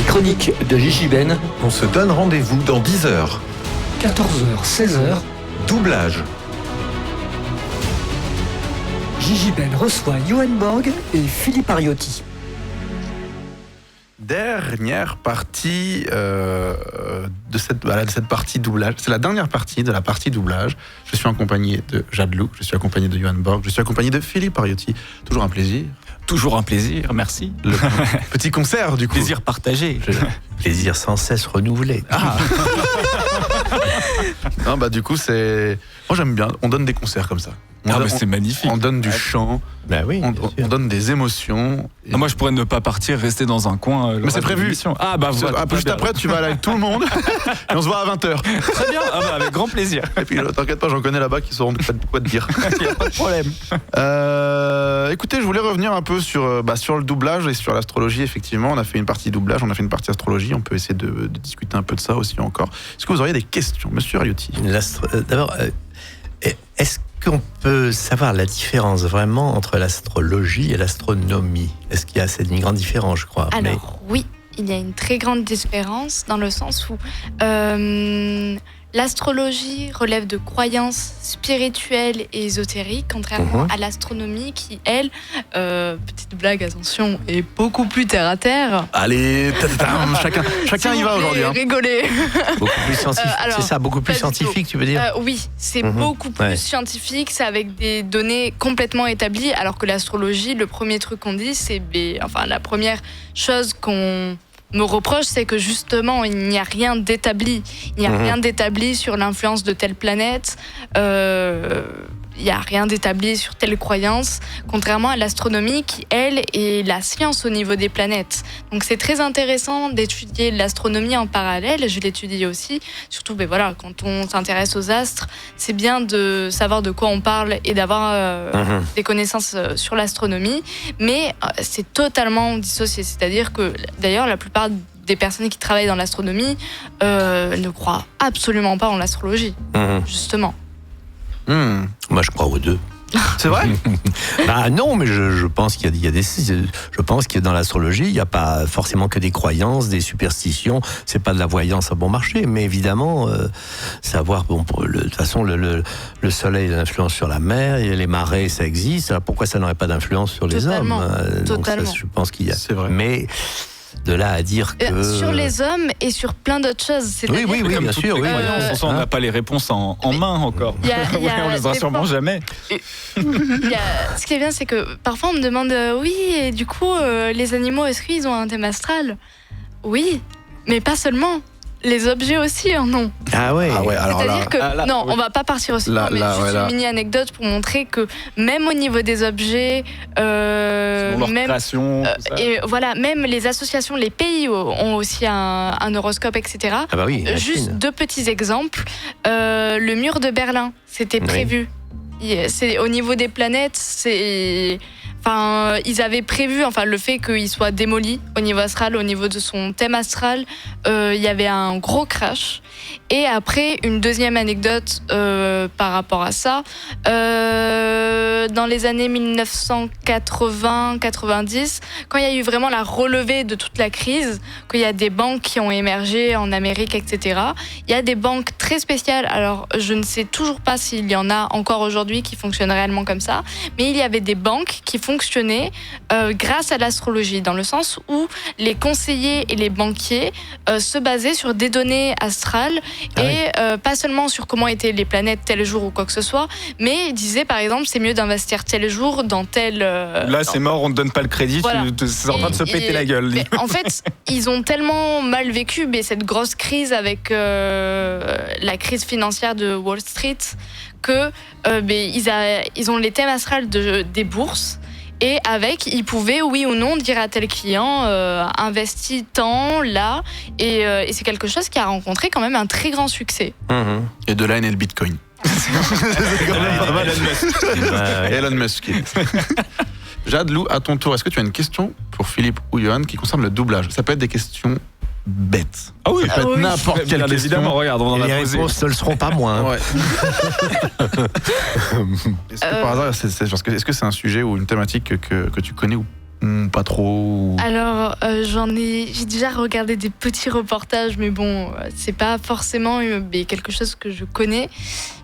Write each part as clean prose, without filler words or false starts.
Les chroniques de Gigi Ben, On se donne rendez-vous dans 10 heures. 14h, 16h, Doublage. Gigi Ben reçoit Johan Borg et Philippe Ariotti. Dernière partie de cette partie doublage. C'est la dernière partie de la partie doublage. Je suis accompagné de Jade Lou, je suis accompagné de Johan Borg, je suis accompagné de Philippe Ariotti. Toujours un plaisir. Toujours un plaisir, merci. Le petit concert du coup. Plaisir partagé. Plaisir sans cesse renouvelé. Ah. Non, bah du coup c'est. Moi j'aime bien. On donne des concerts comme ça. C'est magnifique. On donne du chant. Ben oui, On donne des émotions. Et... Moi je pourrais ne pas partir, rester dans un coin. Mais c'est prévu. Juste bien. après tu vas aller avec tout le monde et on se voit à 20h. Très bien, avec grand plaisir. Et puis t'inquiète pas, j'en connais là-bas qui sauront quoi te dire. Il n'y a pas de problème. Écoutez, je voulais revenir un peu sur le doublage et sur l'astrologie. Effectivement, on a fait une partie doublage, on a fait une partie astrologie. On peut essayer de discuter un peu de ça aussi encore. Est-ce que vous auriez des questions, Monsieur Ariotti? D'abord, est-ce qu'on peut savoir la différence vraiment entre l'astrologie et l'astronomie? Est-ce qu'il y a une grande différence, je crois? Alors, oui, il y a une très grande différence dans le sens où l'astrologie relève de croyances spirituelles et ésotériques, contrairement à l'astronomie qui, elle, petite blague, attention, est beaucoup plus terre-à-terre. Allez, chacun y va aujourd'hui. Rigoler. Beaucoup plus scientifique. C'est ça, beaucoup plus scientifique, tu veux dire? Oui, c'est beaucoup plus scientifique, c'est avec des données complètement établies, alors que l'astrologie, le premier truc qu'on dit, la première chose qu'on me reproche, c'est que justement, il n'y a rien d'établi. Il n'y a rien d'établi sur l'influence de telle planète. Il n'y a rien d'établi sur telle croyance, contrairement à l'astronomie qui, elle, est la science au niveau des planètes. Donc c'est très intéressant d'étudier l'astronomie en parallèle, je l'étudie aussi, surtout quand on s'intéresse aux astres, c'est bien de savoir de quoi on parle et d'avoir des connaissances sur l'astronomie, mais c'est totalement dissocié, c'est-à-dire que d'ailleurs la plupart des personnes qui travaillent dans l'astronomie ne croient absolument pas en l'astrologie, justement. Moi, je crois aux deux. C'est vrai? Non, mais je pense qu'il y a je pense que dans l'astrologie, il n'y a pas forcément que des croyances, des superstitions. C'est pas de la voyance à bon marché, mais évidemment, savoir de toute façon le soleil a l'influence sur la mer, et les marées, ça existe. Alors pourquoi ça n'aurait pas d'influence sur les hommes? Donc ça, je pense qu'il y a. C'est vrai. Mais de là à dire que sur les hommes et sur plein d'autres choses. Oui, bien sûr. On n'a pas les réponses en main encore. On les aura sûrement jamais. Ce qui est bien, c'est que parfois on me demande et du coup, les animaux, est-ce qu'ils ont un thème astral? Oui, mais pas seulement. Les objets aussi en ont. Ah ouais. Alors c'est-à-dire que on va pas partir aussi loin, mais juste une mini anecdote pour montrer que même au niveau des objets, même création, et voilà, même les associations, les pays ont aussi un horoscope, etc. Ah bah oui. Juste deux petits exemples. Le mur de Berlin, c'était prévu. C'est au niveau des planètes, ils avaient prévu le fait qu'il soit démoli au niveau astral, au niveau de son thème astral. Il y avait un gros crash. Et après, une deuxième anecdote par rapport à ça. Dans les années 1980-90, quand il y a eu vraiment la relevée de toute la crise, qu'il y a des banques qui ont émergé en Amérique, etc., il y a des banques très spéciales. Alors, je ne sais toujours pas s'il y en a encore aujourd'hui qui fonctionnent réellement comme ça, mais il y avait des banques qui fonctionnaient grâce à l'astrologie, dans le sens où les conseillers et les banquiers se basaient sur des données astrales et pas seulement sur comment étaient les planètes tel jour ou quoi que ce soit, mais ils disaient par exemple c'est mieux d'investir tel jour dans tel... Là c'est mort, on ne donne pas le crédit, voilà. C'est en train de se péter la gueule. Mais en fait, ils ont tellement mal vécu cette grosse crise avec la crise financière de Wall Street que ils ont les thèmes astrales des bourses. Et ils pouvaient, oui ou non, dire à tel client, investis tant, là. Et c'est quelque chose qui a rencontré quand même un très grand succès. Et de là est né le Bitcoin. Elon Musk. Jade Lou, à ton tour, est-ce que tu as une question pour Philippe ou Johan qui concerne le doublage? Ça peut être des questions bêtes. Ah oui, ça peut être n'importe quelle question. Évidemment, regarde, on en a les posé. réponses ne le seront pas moins. Ouais. Est-ce que par hasard, est-ce que c'est un sujet ou une thématique que tu connais ou Pas trop. Alors, j'ai déjà regardé des petits reportages, mais bon, c'est pas forcément quelque chose que je connais.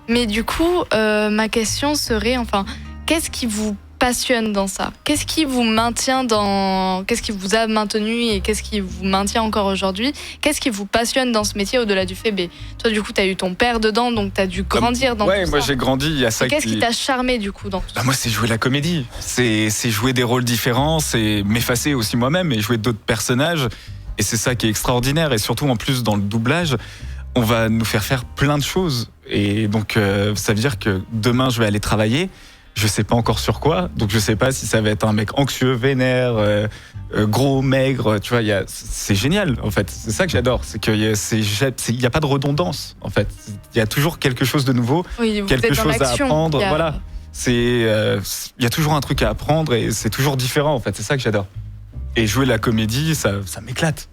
Mais du coup, ma question serait, qu'est-ce qui vous passionne dans ça ? Qu'est-ce qui vous a maintenu et qu'est-ce qui vous maintient encore aujourd'hui ? Qu'est-ce qui vous passionne dans ce métier au-delà du fait toi, du coup, t'as eu ton père dedans, donc t'as dû grandir dans tout ça. Ouais, moi j'ai grandi, il y a ça. Et qu'est-ce qui t'a charmé du coup dans tout ça ? Moi, c'est jouer la comédie. C'est jouer des rôles différents, c'est m'effacer aussi moi-même et jouer d'autres personnages. Et c'est ça qui est extraordinaire. Et surtout, en plus, dans le doublage, on va nous faire plein de choses. Et donc, ça veut dire que demain, je vais aller travailler. Je sais pas encore sur quoi, donc je sais pas si ça va être un mec anxieux, vénère, gros, maigre, tu vois, c'est génial en fait. C'est ça que j'adore, c'est qu'il y a pas de redondance en fait. Il y a toujours quelque chose de nouveau, quelque chose à apprendre. Voilà, il y a toujours un truc à apprendre et c'est toujours différent en fait. C'est ça que j'adore. Et jouer la comédie, ça m'éclate.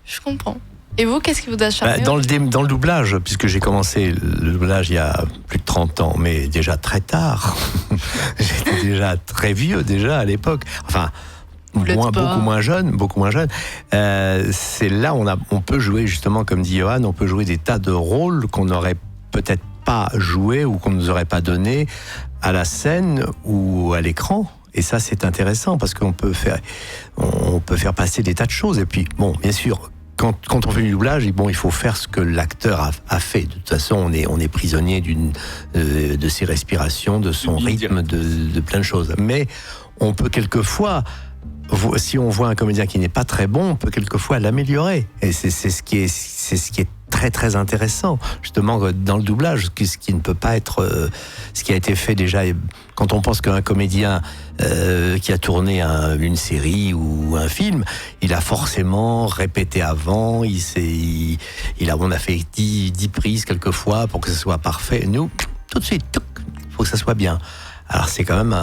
Je comprends. Et vous, qu'est-ce qui vous a charmé ? Dans le doublage, puisque j'ai commencé le doublage il y a plus de 30 ans, mais déjà très tard. J'étais déjà très vieux déjà à l'époque. Enfin, beaucoup moins jeune. C'est là on peut jouer justement, comme dit Johan, on peut jouer des tas de rôles qu'on n'aurait peut-être pas joué ou qu'on ne nous aurait pas donné à la scène ou à l'écran. Et ça, c'est intéressant parce qu'on peut faire passer des tas de choses. Et puis, bon, bien sûr, quand on fait du doublage, il faut faire ce que l'acteur a fait. De toute façon, on est prisonnier de ses respirations, de son rythme, de plein de choses. Mais on peut quelquefois, si on voit un comédien qui n'est pas très bon, on peut quelquefois l'améliorer. Et c'est ce qui est très très intéressant, justement, dans le doublage, ce qui ne peut pas être, ce qui a été fait déjà. Quand on pense qu'un comédien qui a tourné une série ou un film, il a forcément répété avant, on a fait 10 prises quelquefois pour que ce soit parfait. Nous, tout de suite, il faut que ça soit bien. Alors c'est quand même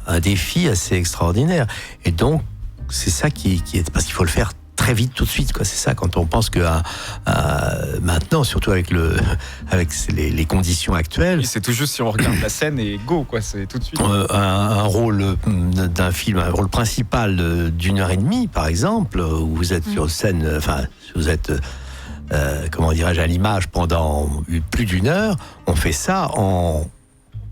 un défi assez extraordinaire. Et donc, c'est ça qui est... Parce qu'il faut le faire très vite, tout de suite, quoi. C'est ça, quand on pense que maintenant, surtout avec les conditions actuelles... C'est tout juste si on regarde la scène et go, quoi, c'est tout de suite. Un rôle d'un film, un rôle principal d'1h30, par exemple, où vous êtes sur scène, vous êtes... comment dirais-je, à l'image pendant plus d'une heure, on fait ça en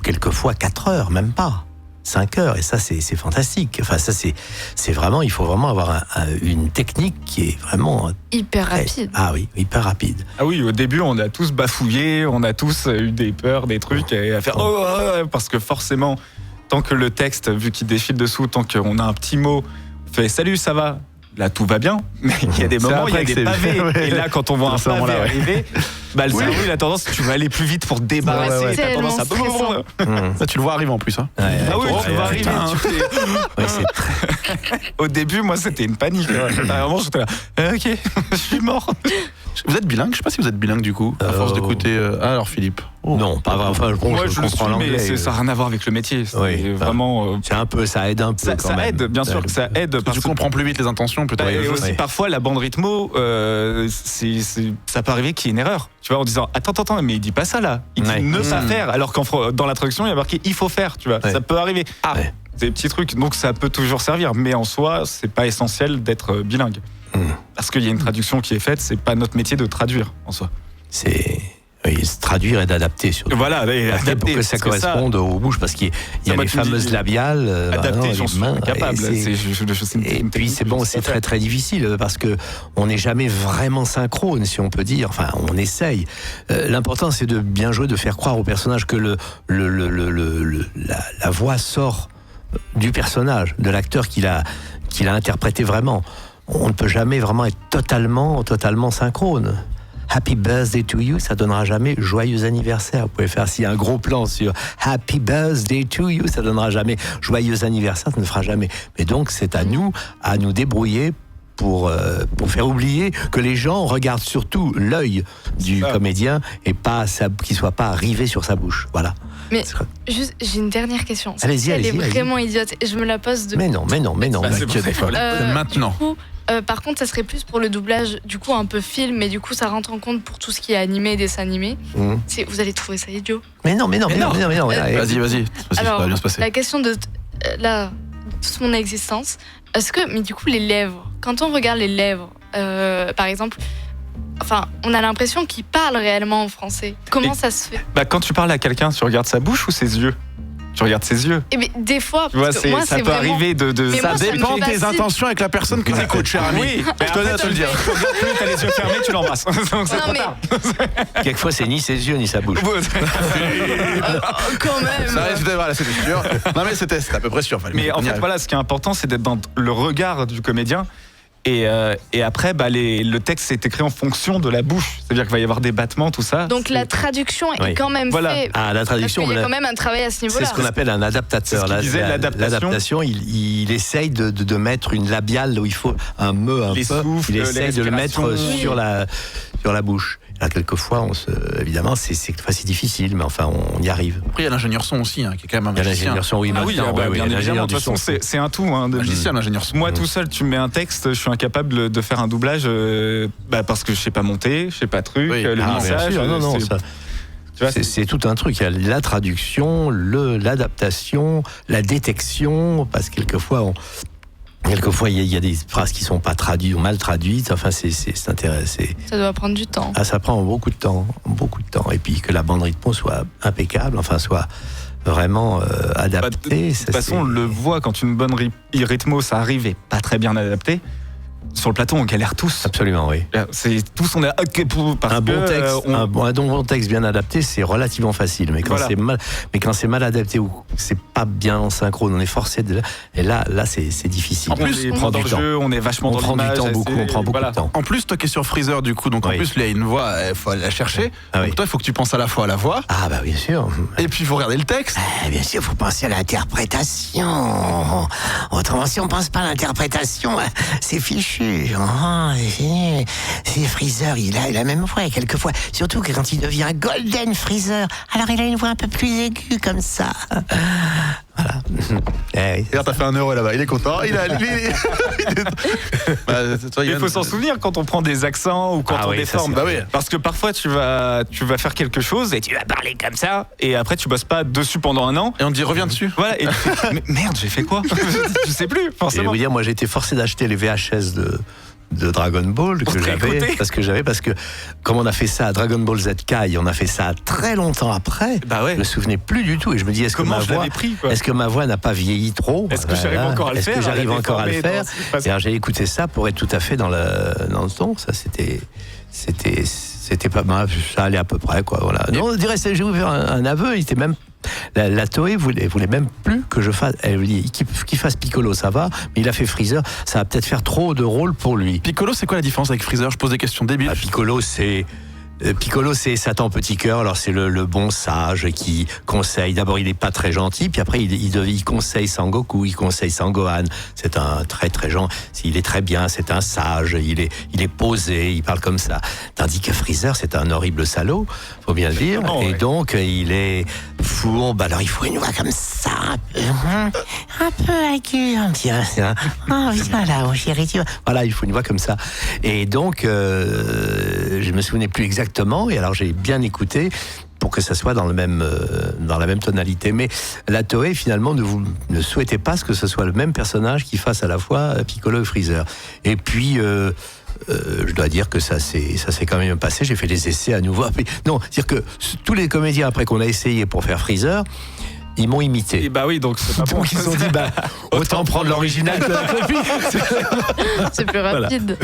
quelquefois 4 heures, même pas 5 heures, et ça c'est fantastique. Enfin, ça c'est vraiment, il faut vraiment avoir une technique qui est vraiment hyper rapide. Ah oui, hyper rapide. Ah oui, au début on a tous bafouillé, on a tous eu des peurs, des trucs et à faire parce que forcément, tant que le texte, vu qu'il défile dessous, tant qu'on a un petit mot, fait salut, ça va. Là, tout va bien, mais il y a des moments, il y a des pavés. Ouais. Et là, quand on voit un pavé arriver, le cerveau, il a tendance, tu vas aller plus vite pour te débarrasser. T'as tendance à... Ça, tu le vois arriver en plus. Hein. Ah oui, tu vas arriver. Au début, moi, c'était une panique. Vraiment, j'étais là, ok, je suis mort. Vous êtes bilingue ? Je sais pas si vous êtes bilingue du coup, à force d'écouter. Alors Philippe. Non, pas vraiment. Enfin, moi, je comprends l'anglais. Mais ça n'a rien à voir avec le métier. Oui, vraiment. C'est un peu, ça aide un peu. Ça aide, bien sûr que ça aide. Parce que tu comprends plus vite les intentions, peut-être. Et aussi, parfois, la bande rythmo, ça peut arriver qu'il y ait une erreur. Tu vois, en disant attends, mais il dit pas ça là. Il dit ne pas faire, alors qu'en dans la traduction, il y a marqué il faut faire. Tu vois, ça peut arriver. C'est des petits trucs, donc ça peut toujours servir. Mais en soi, c'est pas essentiel d'être bilingue. Parce qu'il y a une traduction qui est faite, c'est pas notre métier de traduire en soi. Oui, se traduire et d'adapter surtout. Voilà, adapter pour que ça corresponde aux bouches, parce qu'il y a les fameuses labiales. Adapter, j'en suis incapable. Et puis c'est bon, c'est très très difficile parce que on n'est jamais vraiment synchrone, si on peut dire. Enfin, on essaye. L'important, c'est de bien jouer, de faire croire au personnage que la voix sort du personnage, de l'acteur qu'il a interprété vraiment. On ne peut jamais vraiment être totalement synchrone. Happy birthday to you, ça donnera jamais joyeux anniversaire. Vous pouvez faire s'il y a un gros plan sur Happy birthday to you, ça donnera jamais joyeux anniversaire, ça ne fera jamais. Mais donc c'est à nous débrouiller pour faire oublier que les gens regardent surtout l'œil du comédien et pas qu'il soit pas arrivé sur sa bouche. Voilà. Mais juste, j'ai une dernière question. Allez-y. Elle est vraiment idiote et je me la pose depuis. Mais non. Maintenant. Du coup, par contre, ça serait plus pour le doublage, du coup, un peu film, mais du coup, ça rentre en compte pour tout ce qui est animé et dessin animé. Vous allez trouver ça idiot. Mais non. Vas-y. Alors, Ça va bien se passer. la question de... là, toute mon existence. Mais du coup, les lèvres, quand on regarde les lèvres, par exemple, on a l'impression qu'ils parlent réellement en français. Comment ça se fait? Quand tu parles à quelqu'un, tu regardes sa bouche ou ses yeux? Tu regardes ses yeux. Et bien, des fois, Tu vois, parce que moi, ça c'est peut vraiment... arriver de Mais Ça moi, ça me dépend de tes fascine. intentions avec la personne que t'écoutes, cher ami. Oui, mais je tenais après, à te le dire. Tu regardes plus, t'as les yeux fermés, tu l'embrasses. Donc c'est Non, trop mais tard. Quelquefois, c'est ni ses yeux ni sa bouche. quand même. Voilà, c'était sûr. Non, mais c'était à peu près sûr. Mais en fait, voilà, ce qui est important, c'est d'être dans le regard du comédien. Et après, le texte est écrit en fonction de la bouche. C'est-à-dire qu'il va y avoir des battements, tout ça. Donc la traduction Oui. est quand même Voilà. faite. Ah, la traduction, Parce qu'il y a quand même un travail à ce niveau-là. c'est ce qu'on appelle un adaptateur. C'est ce qu'il disait, l'adaptation. Il essaye de mettre une labiale où il faut un me, un Les peu. souffles, Il les essaye de le mettre respirations. sur la bouche. Là, quelquefois, évidemment, c'est difficile, mais enfin, on y arrive. Après, il y a l'ingénieur son aussi, qui est quand même un Il y a magicien. l'ingénieur son, oui, Ah oui, maintenant, bien évidemment. l'ingénieur De du toute façon, son. c'est un tout. Hein, Magicien, l'ingénieur son. Moi, tout seul, tu me mets un texte, je suis incapable de faire un doublage parce que je sais pas monter, je sais pas truc, Oui. le Ah, bien mixage. sûr, non, c'est- ça, tu vois, c'est tout un truc. Il y a la traduction, l'adaptation, la détection, parce que quelquefois, il y a des phrases qui sont pas traduites ou mal traduites. Enfin, c'est intéressant. Ça doit prendre du temps. Ah, ça prend beaucoup de temps. Et puis que la bande rythmo soit impeccable, enfin, soit vraiment adaptée. De toute façon, on le voit quand une bonne rythmo, ça arrive et pas très bien adapté. Sur le plateau, on galère tous. Absolument, oui. Tous, on est parce Un bon que, texte, on- un bon texte bien adapté, c'est relativement facile. Mais quand Voilà. c'est mal adapté ou c'est pas bien en synchrone, on est forcé de. Et là, c'est difficile. En plus, on est on prend dans du le temps. jeu, on est vachement On dans prend du l'image. temps beaucoup, on prend beaucoup voilà. de temps. En plus, toi qui es sur Freezer, du coup, donc en Oui. plus, il y a une voix, il faut aller la chercher. Ah Donc oui. toi, il faut que tu penses à la fois à la voix, Ah bah bien sûr. et puis il faut regarder le texte. Bien sûr, il faut penser à l'interprétation. Autrement, si on pense pas à l'interprétation, c'est fichu. C'est Freezer, il a la même voix quelquefois. Surtout que quand il devient Golden Freezer, alors il a une voix un peu plus aiguë comme ça. Voilà. Eh oui. Et là, t'as fait 1 euro là-bas, il est content. Il faut s'en souvenir quand on prend des accents ou quand Ah on oui, ça, déforme. c'est vrai. Bah oui. Parce que parfois tu vas faire quelque chose et tu vas parler comme ça et après tu bosses pas dessus pendant 1 an. Et on te dit, reviens dessus. Voilà, et tu fais, mais merde, j'ai fait quoi? Je sais plus, Et je vais forcément. vous dire, moi j'ai été forcé d'acheter les VHS de Dragon Ball Pour que te réécouter. j'avais parce que comme on a fait ça à Dragon Ball Z Kai, on a fait ça très longtemps après. Bah ouais. Je me souvenais plus du tout et je me dis Comment je l'avais pris, quoi. est-ce que ma voix n'a pas vieilli trop? Est-ce que j'arrive encore à le faire? Est-ce que j'arrive Elle a encore à le déformé, faire? non, c'est pas ça. Et alors j'ai écouté ça pour être tout à fait dans le ton. Ça c'était pas mal, ça allait à peu près quoi. Voilà. Non, on dirait j'ai ouvert un aveu. Il était même la Toei voulait même plus que je fasse. Elle dit qu'il fasse Piccolo, ça va, mais il a fait Freezer, ça va peut-être faire trop de rôle pour lui. Piccolo, c'est quoi la différence avec Freezer? Je pose des questions débiles. Ah, Piccolo, c'est Satan Petit Cœur. Alors c'est le bon sage qui conseille. D'abord, il est pas très gentil, puis après il conseille Sangoku, il conseille Sangohan. C'est un très très gentil. Il est très bien. C'est un sage. Il est posé. Il parle comme ça. Tandis que Freezer, c'est un horrible salaud. Faut bien le dire. Oh, Et ouais. donc il est fourbe. Alors il faut une voix comme ça, un peu aiguë, un petit. Ah viens là, mon chéri. Voilà, il faut une voix comme ça. Et donc je me souvenais plus exactement. Et alors j'ai bien écouté pour que ça soit dans la même tonalité. Mais la Toei finalement ne souhaitait pas que ce soit le même personnage qui fasse à la fois Piccolo et Freezer. Et puis je dois dire que ça s'est quand même passé. J'ai fait des essais à nouveau. Non, c'est-à-dire que tous les comédiens après qu'on a essayé pour faire Freezer, ils m'ont imité. Et bah oui, donc c'est pas bon. Donc ils se sont dit, autant prendre l'original que la copie. C'est plus rapide.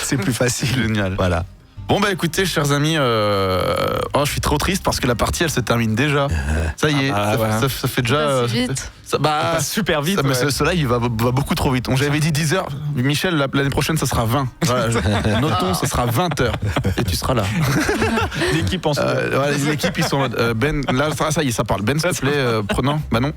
C'est plus facile. Génial. Voilà. Bon bah écoutez, chers amis, je suis trop triste parce que la partie elle se termine déjà. Ça y est, Ah bah, ça fait déjà. Pas si vite. ça- Ça bah, passe super vite. ça, mais ouais. ce live il va beaucoup trop vite. J'avais dit 10 heures. Michel, l'année prochaine ça sera 20. Voilà, notons, ça sera 20 heures. Et tu seras là. L'équipe en Voilà, les équipes ils sont en mode, Ben, là ça y est, ça parle. Ben, s'il te plaît, prenons. Bah non.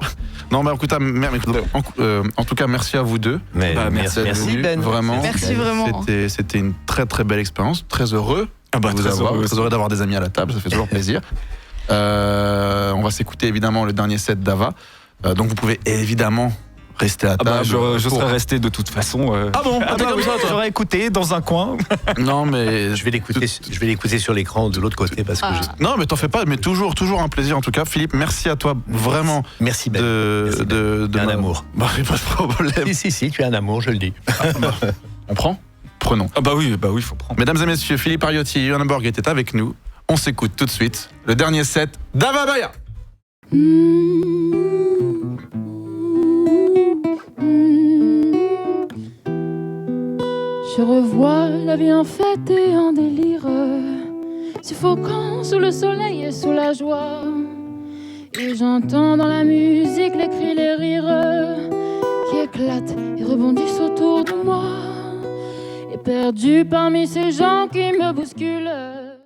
Non, bah écoute, en tout cas, merci à vous deux. Mais Bah, merci Ben. Vraiment. Merci vraiment. C'était une très très belle expérience. Très heureux. Ah bah, de vous très avoir. heureux Très heureux d'avoir des amis à la table, ça fait toujours plaisir. On va s'écouter évidemment le dernier set d'Ava. Donc vous pouvez évidemment rester à Ah bah, table. je serais resté de toute façon. Ah bon, ah bah oui, toi. J'aurais écouté dans un coin. Non, mais. Je vais l'écouter sur l'écran de l'autre côté parce que Ah. Non, mais t'en fais pas, mais toujours un plaisir en tout cas. Philippe, merci à toi vraiment merci Ben. de. Tu es un amour. Bah, pas de problème. Si, tu es un amour, je le dis. On prend? Prenons. Ah bah oui, faut prendre. Mesdames et messieurs, Philippe Ariotti et Johan Borg étaient avec nous. On s'écoute tout de suite le dernier set d'Avabaya. Je revois la vie en fête et en délire, suffocant sous le soleil et sous la joie. Et j'entends dans la musique les cris, les rires qui éclatent et rebondissent autour de moi. Et perdu parmi ces gens qui me bousculent,